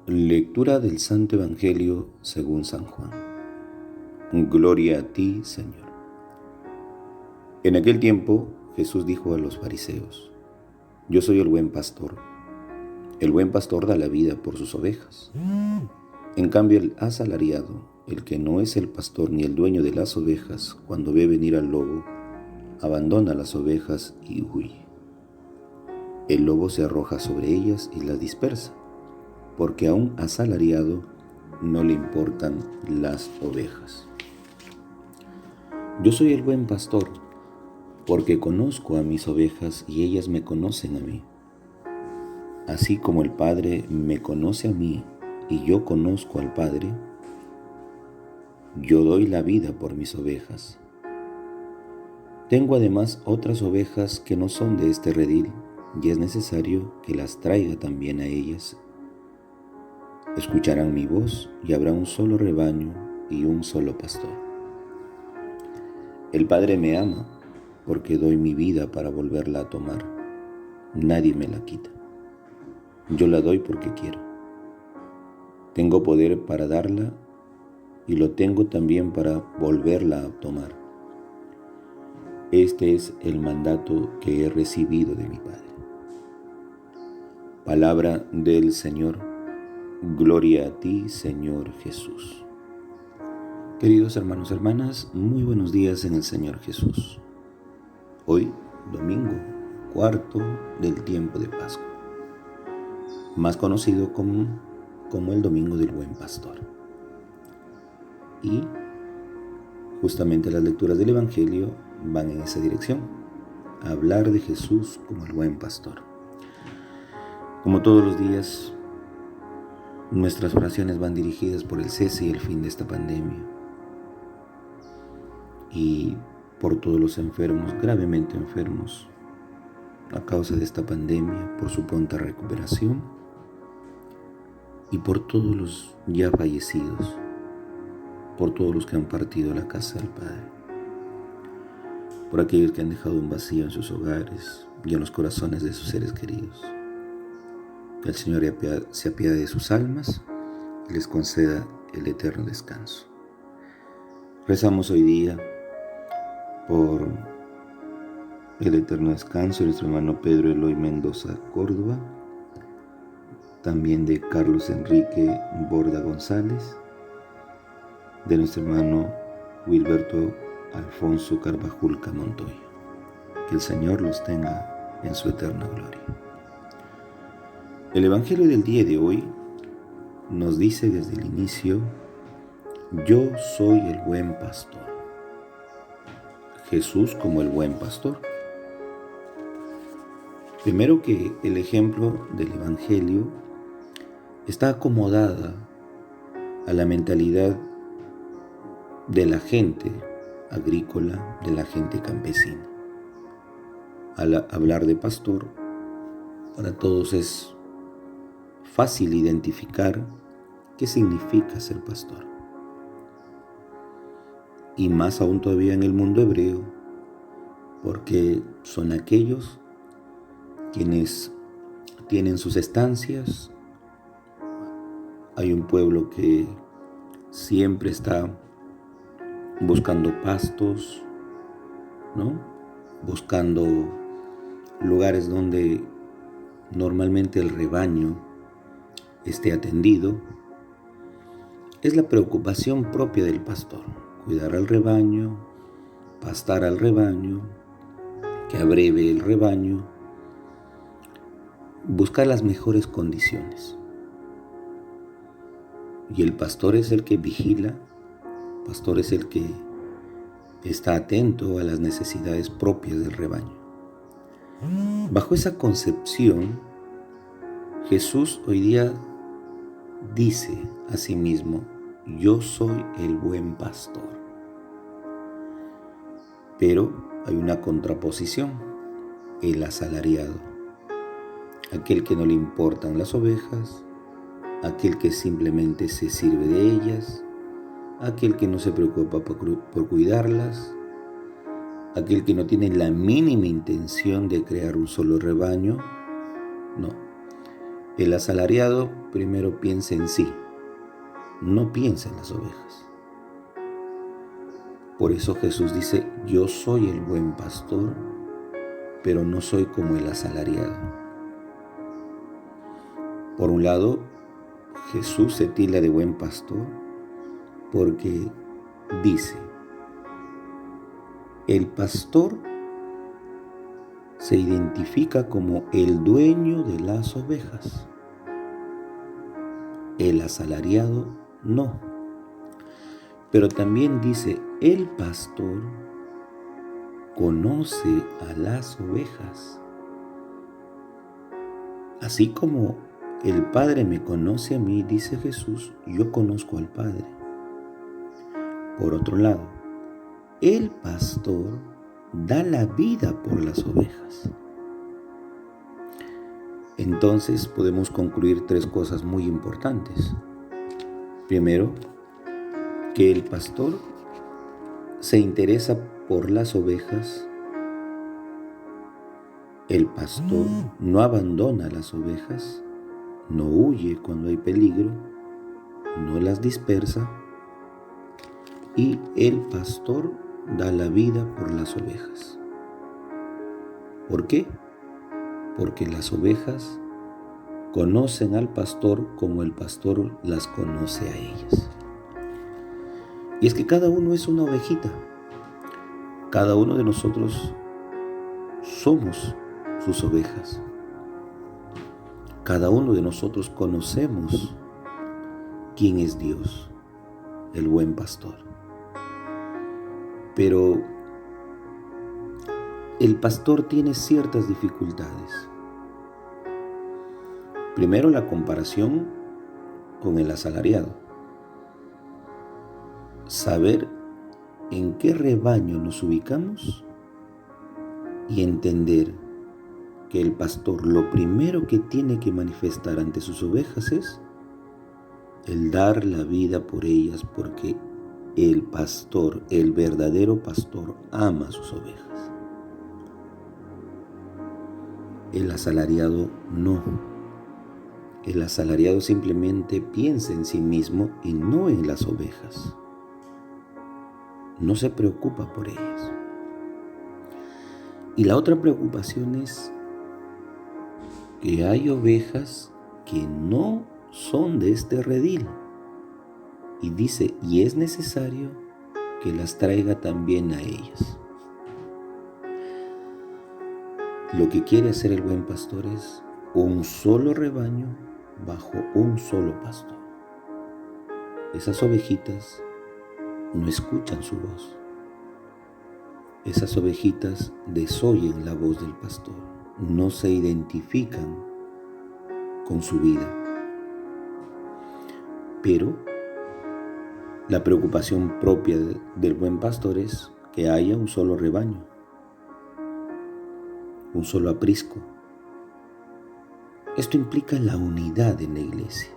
Lectura del Santo Evangelio según San Juan. Gloria a ti, Señor. En aquel tiempo Jesús dijo a los fariseos: Yo soy el buen pastor. El buen pastor da la vida por sus ovejas. En cambio, el asalariado, el que no es el pastor ni el dueño de las ovejas, cuando ve venir al lobo, abandona las ovejas y huye. El lobo se arroja sobre ellas y las dispersa, porque a un asalariado no le importan las ovejas. Yo soy el buen pastor, porque conozco a mis ovejas y ellas me conocen a mí. Así como el Padre me conoce a mí y yo conozco al Padre, yo doy la vida por mis ovejas. Tengo además otras ovejas que no son de este redil, y es necesario que las traiga también a ellas. Escucharán mi voz y habrá un solo rebaño y un solo pastor. El Padre me ama porque doy mi vida para volverla a tomar. Nadie me la quita. Yo la doy porque quiero. Tengo poder para darla y lo tengo también para volverla a tomar. Este es el mandato que he recibido de mi Padre. Palabra del Señor. Gloria a ti, Señor Jesús. Queridos hermanos y hermanas, muy buenos días en el Señor Jesús. Hoy, domingo, cuarto del tiempo de Pascua, más conocido como el Domingo del Buen Pastor. Y justamente las lecturas del Evangelio van en esa dirección, a hablar de Jesús como el Buen Pastor. Como todos los días, nuestras oraciones van dirigidas por el cese y el fin de esta pandemia y por todos los enfermos, gravemente enfermos a causa de esta pandemia, por su pronta recuperación y por todos los ya fallecidos, por todos los que han partido a la casa del Padre, por aquellos que han dejado un vacío en sus hogares y en los corazones de sus seres queridos. Que el Señor se apiade de sus almas y les conceda el eterno descanso. Rezamos hoy día por el eterno descanso de nuestro hermano Pedro Eloy Mendoza Córdoba, también de Carlos Enrique Borda González, de nuestro hermano Wilberto Alfonso Carvajulca Montoya. Que el Señor los tenga en su eterna gloria. El Evangelio del día de hoy nos dice desde el inicio: Yo soy el buen pastor. Jesús como el buen pastor. Primero que el ejemplo del Evangelio está acomodada a la mentalidad de la gente agrícola, de la gente campesina. Al hablar de pastor, para todos es fácil identificar qué significa ser pastor. Y más aún todavía en el mundo hebreo, porque son aquellos quienes tienen sus estancias. Hay un pueblo que siempre está buscando pastos, ¿no? Buscando lugares donde normalmente el rebaño esté atendido. Es la preocupación propia del pastor: cuidar al rebaño, pastar al rebaño, que abreve el rebaño, buscar las mejores condiciones. Y el pastor es el que vigila, el pastor es el que está atento a las necesidades propias del rebaño. Bajo esa concepción, Jesús hoy día dice a sí mismo: Yo soy el buen pastor. Pero hay una contraposición: el asalariado, aquel que no le importan las ovejas, aquel que simplemente se sirve de ellas, aquel que no se preocupa por cuidarlas, aquel que no tiene la mínima intención de crear un solo rebaño. No. El asalariado primero piensa en sí, no piensa en las ovejas. Por eso Jesús dice, yo soy el buen pastor, pero no soy como el asalariado. Por un lado, Jesús se tilda de buen pastor porque dice, el pastor se identifica como el dueño de las ovejas. El asalariado no. Pero también dice, el pastor conoce a las ovejas. Así como el Padre me conoce a mí, dice Jesús, yo conozco al Padre. Por otro lado, el pastor da la vida por las ovejas. Entonces podemos concluir 3 cosas muy importantes. Primero, que el pastor se interesa por las ovejas. El pastor no abandona las ovejas, no huye cuando hay peligro, no las dispersa, y el pastor da la vida por las ovejas. ¿Por qué? Porque las ovejas conocen al pastor como el pastor las conoce a ellas. Y es que cada uno es una ovejita. Cada uno de nosotros somos sus ovejas. Cada uno de nosotros conocemos quién es Dios, el buen pastor. Pero el pastor tiene ciertas dificultades. Primero, la comparación con el asalariado. Saber en qué rebaño nos ubicamos y entender que el pastor lo primero que tiene que manifestar ante sus ovejas es el dar la vida por ellas, porque el pastor, el verdadero pastor, ama a sus ovejas. El asalariado no. El asalariado simplemente piensa en sí mismo y no en las ovejas. No se preocupa por ellas. Y la otra preocupación es que hay ovejas que no son de este redil. Y dice, y es necesario que las traiga también a ellas. Lo que quiere hacer el buen pastor es un solo rebaño bajo un solo pastor. Esas ovejitas no escuchan su voz. Esas ovejitas desoyen la voz del pastor, no se identifican con su vida. Pero la preocupación propia del buen pastor es que haya un solo rebaño, un solo aprisco. Esto implica la unidad en la iglesia.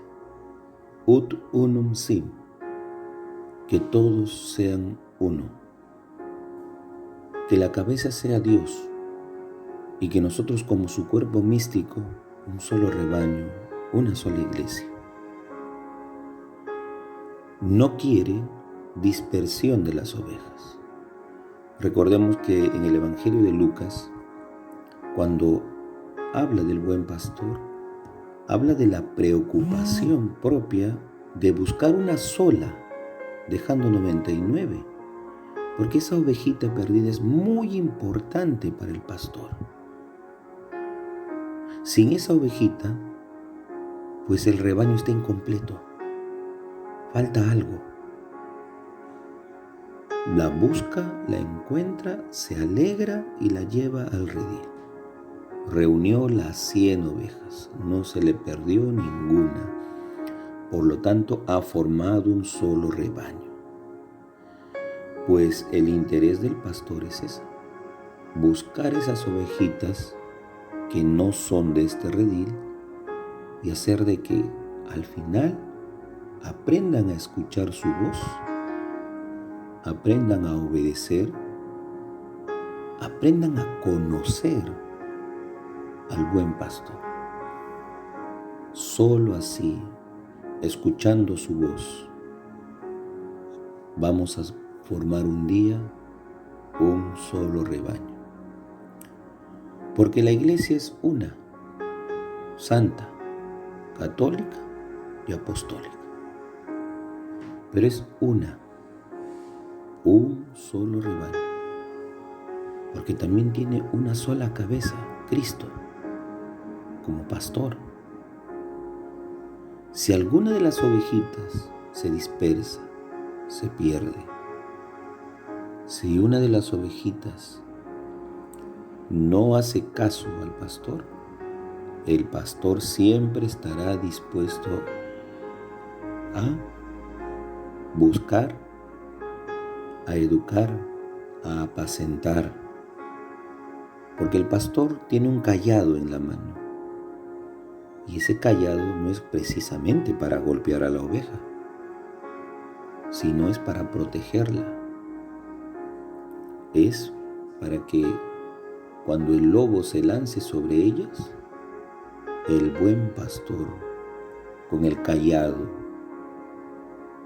Ut unum sim, que todos sean uno, que la cabeza sea Dios y que nosotros como su cuerpo místico, un solo rebaño, una sola iglesia. No quiere dispersión de las ovejas. Recordemos que en el Evangelio de Lucas, cuando habla del buen pastor, habla de la preocupación propia de buscar una sola, dejando 99, porque esa ovejita perdida es muy importante para el pastor. Sin esa ovejita, pues el rebaño está incompleto, falta algo. La busca, la encuentra, se alegra y la lleva al redil. Reunió las 100 ovejas, no se le perdió ninguna. Por lo tanto, ha formado un solo rebaño. Pues el interés del pastor es ese: buscar esas ovejitas que no son de este redil y hacer de que al final aprendan a escuchar su voz, aprendan a obedecer, aprendan a conocer al buen pastor. Solo así, escuchando su voz, vamos a formar un día un solo rebaño. Porque la iglesia es una, santa, católica y apostólica. Pero es una, un solo rebaño. Porque también tiene una sola cabeza, Cristo, como pastor. Si alguna de las ovejitas se dispersa, se pierde. Si una de las ovejitas no hace caso al pastor, el pastor siempre estará dispuesto a buscar, a educar, a apacentar, porque el pastor tiene un cayado en la mano, y ese cayado no es precisamente para golpear a la oveja, sino es para protegerla. Es para que cuando el lobo se lance sobre ellas, el buen pastor, con el cayado,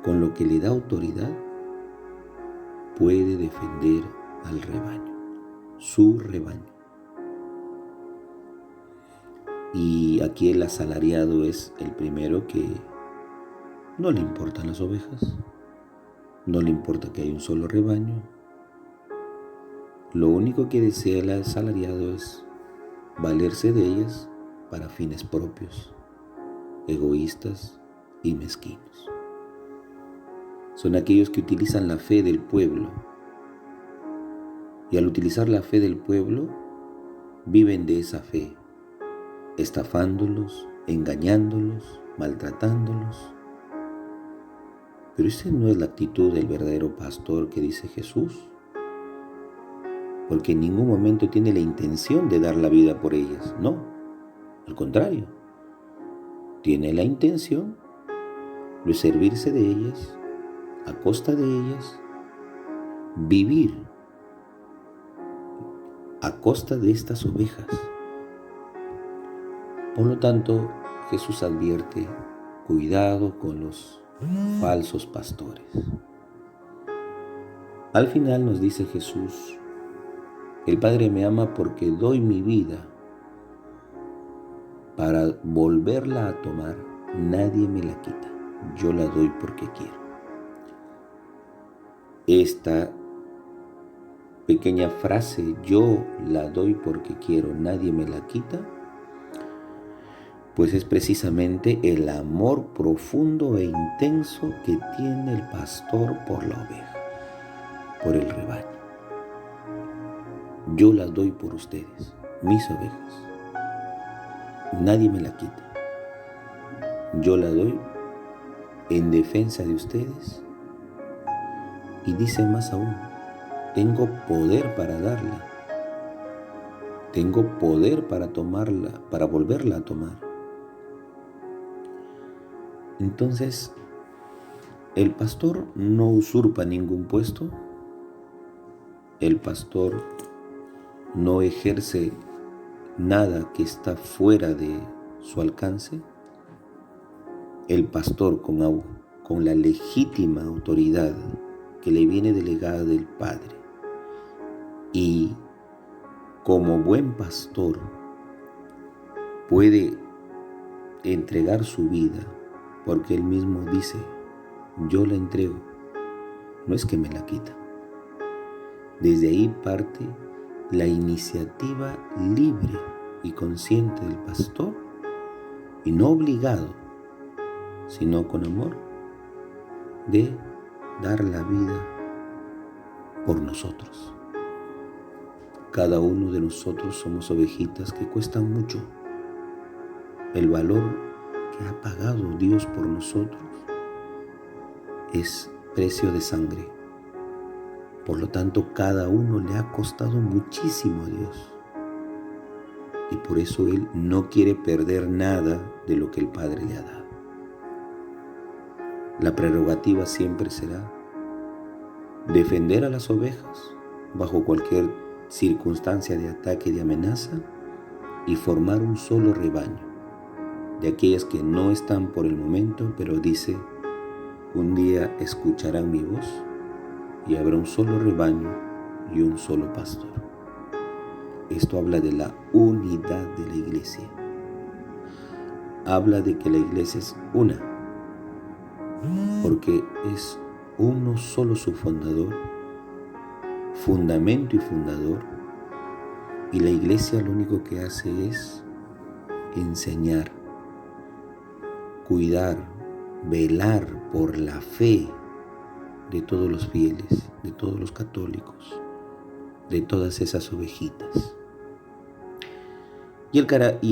con lo que le da autoridad, puede defender al rebaño, su rebaño. Y aquí el asalariado es el primero que no le importan las ovejas, no le importa que hay un solo rebaño. Lo único que desea el asalariado es valerse de ellas para fines propios, egoístas y mezquinos. Son aquellos que utilizan la fe del pueblo, y al utilizar la fe del pueblo, viven de esa fe, estafándolos, engañándolos, maltratándolos. Pero esa no es la actitud del verdadero pastor que dice Jesús, porque en ningún momento tiene la intención de dar la vida por ellas, no, al contrario, tiene la intención de servirse de ellas, a costa de ellas, vivir a costa de estas ovejas. Por lo tanto, Jesús advierte, cuidado con los falsos pastores. Al final nos dice Jesús, el Padre me ama porque doy mi vida para volverla a tomar, nadie me la quita, yo la doy porque quiero. Esta pequeña frase, yo la doy porque quiero, nadie me la quita, pues es precisamente el amor profundo e intenso que tiene el pastor por la oveja, por el rebaño. Yo las doy por ustedes, mis ovejas. Nadie me la quita. Yo la doy en defensa de ustedes. Y dice más aún, tengo poder para darla. Tengo poder para tomarla, para volverla a tomar. Entonces, el pastor no usurpa ningún puesto. El pastor no ejerce nada que está fuera de su alcance. El pastor, con la legítima autoridad que le viene delegada del Padre, y como buen pastor puede entregar su vida, porque él mismo dice, yo la entrego, no es que me la quita. Desde ahí parte la iniciativa libre y consciente del pastor, y no obligado, sino con amor, de dar la vida por nosotros. Cada uno de nosotros somos ovejitas que cuestan mucho. El valor que ha pagado Dios por nosotros es precio de sangre. Por lo tanto, cada uno le ha costado muchísimo a Dios. Y por eso Él no quiere perder nada de lo que el Padre le ha dado. La prerrogativa siempre será defender a las ovejas bajo cualquier circunstancia de ataque y de amenaza, y formar un solo rebaño, de aquellas que no están por el momento, pero dice, un día escucharán mi voz y habrá un solo rebaño y un solo pastor. Esto habla de la unidad de la iglesia. Habla de que la iglesia es una, porque es uno solo su fundador, fundamento y fundador, y la iglesia lo único que hace es enseñar, cuidar, velar por la fe de todos los fieles, de todos los católicos, de todas esas ovejitas. Y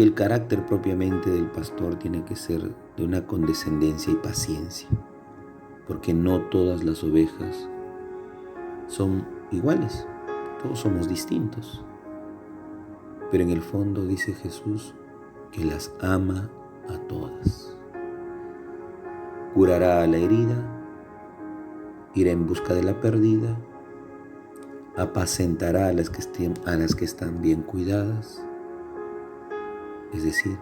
el carácter propiamente del pastor tiene que ser de una condescendencia y paciencia, porque no todas las ovejas son iguales, todos somos distintos. Pero en el fondo dice Jesús que las ama a todas. Curará a la herida, irá en busca de la perdida, apacentará a las que están bien cuidadas. Es decir,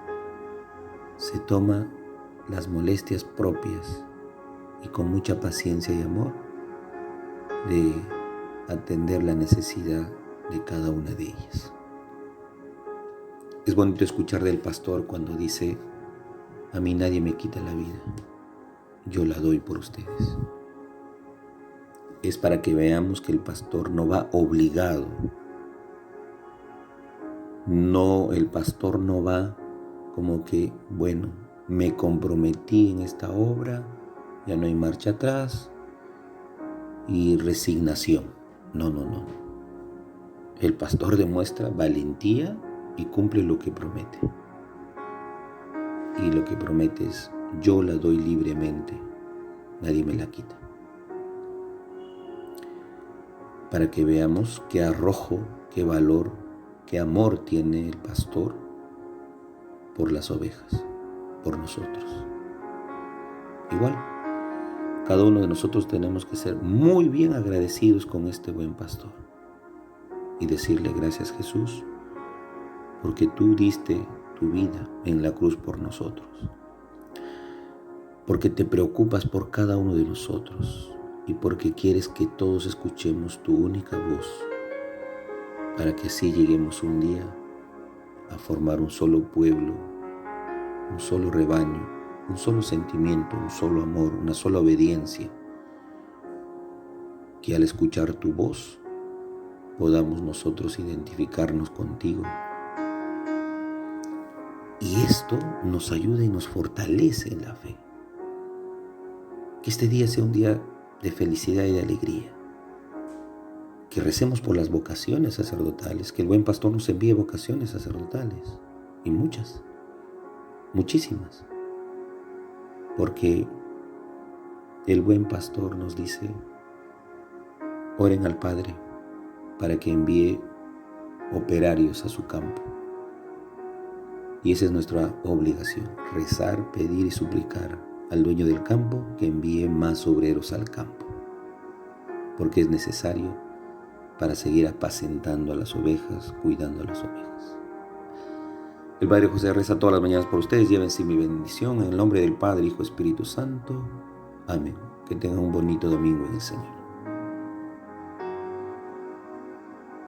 se toma las molestias propias y con mucha paciencia y amor de atender la necesidad de cada una de ellas. Es bonito escuchar del pastor cuando dice, a mí nadie me quita la vida, yo la doy por ustedes. Es para que veamos que el pastor no va obligado. No, el pastor no va como que, bueno, me comprometí en esta obra, ya no hay marcha atrás y resignación. No. El pastor demuestra valentía y cumple lo que promete. Y lo que promete es, yo la doy libremente, nadie me la quita. Para que veamos qué arrojo, qué valor, qué amor tiene el pastor por las ovejas, por nosotros. Igual, cada uno de nosotros tenemos que ser muy bien agradecidos con este buen pastor y decirle gracias, Jesús, porque tú diste tu vida en la cruz por nosotros, porque te preocupas por cada uno de nosotros y porque quieres que todos escuchemos tu única voz, para que así lleguemos un día a formar un solo pueblo, un solo rebaño, un solo sentimiento, un solo amor, una sola obediencia, que al escuchar tu voz podamos nosotros identificarnos contigo. Y esto nos ayuda y nos fortalece en la fe. Que este día sea un día de felicidad y de alegría. Que recemos por las vocaciones sacerdotales, que el buen pastor nos envíe vocaciones sacerdotales, y muchas, muchísimas, porque el buen pastor nos dice, oren al Padre para que envíe operarios a su campo, y esa es nuestra obligación, rezar, pedir y suplicar al dueño del campo que envíe más obreros al campo, porque es necesario para seguir apacentando a las ovejas, cuidando a las ovejas. El Padre José reza todas las mañanas por ustedes. Llévense mi bendición en el nombre del Padre, Hijo, Espíritu Santo. Amén. Que tengan un bonito domingo en el Señor.